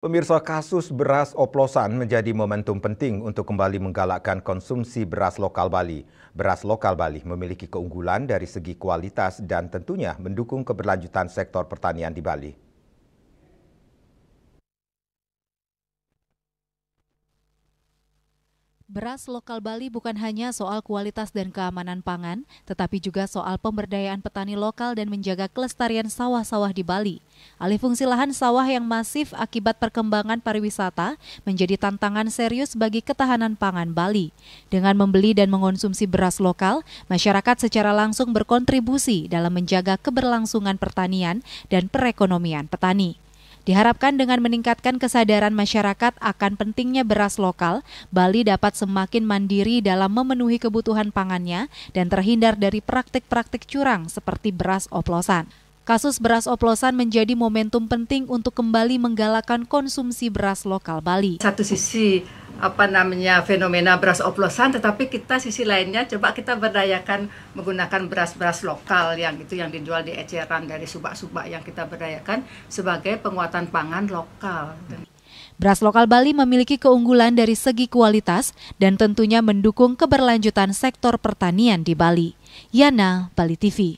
Pemirsa, kasus beras oplosan menjadi momentum penting untuk kembali menggalakkan konsumsi beras lokal Bali. Beras lokal Bali memiliki keunggulan dari segi kualitas dan tentunya mendukung keberlanjutan sektor pertanian di Bali. Beras lokal Bali bukan hanya soal kualitas dan keamanan pangan, tetapi juga soal pemberdayaan petani lokal dan menjaga kelestarian sawah-sawah di Bali. Alih fungsi lahan sawah yang masif akibat perkembangan pariwisata menjadi tantangan serius bagi ketahanan pangan Bali. Dengan membeli dan mengonsumsi beras lokal, masyarakat secara langsung berkontribusi dalam menjaga keberlangsungan pertanian dan perekonomian petani. Diharapkan dengan meningkatkan kesadaran masyarakat akan pentingnya beras lokal, Bali dapat semakin mandiri dalam memenuhi kebutuhan pangannya dan terhindar dari praktik-praktik curang seperti beras oplosan. Kasus beras oplosan menjadi momentum penting untuk kembali menggalakkan konsumsi beras lokal Bali. Satu sisi fenomena beras oplosan, tetapi kita sisi lainnya coba kita berdayakan menggunakan beras-beras lokal yang dijual di eceran dari subak-subak yang kita berdayakan sebagai penguatan pangan lokal. Beras lokal Bali memiliki keunggulan dari segi kualitas dan tentunya mendukung keberlanjutan sektor pertanian di Bali. Yana, Bali TV.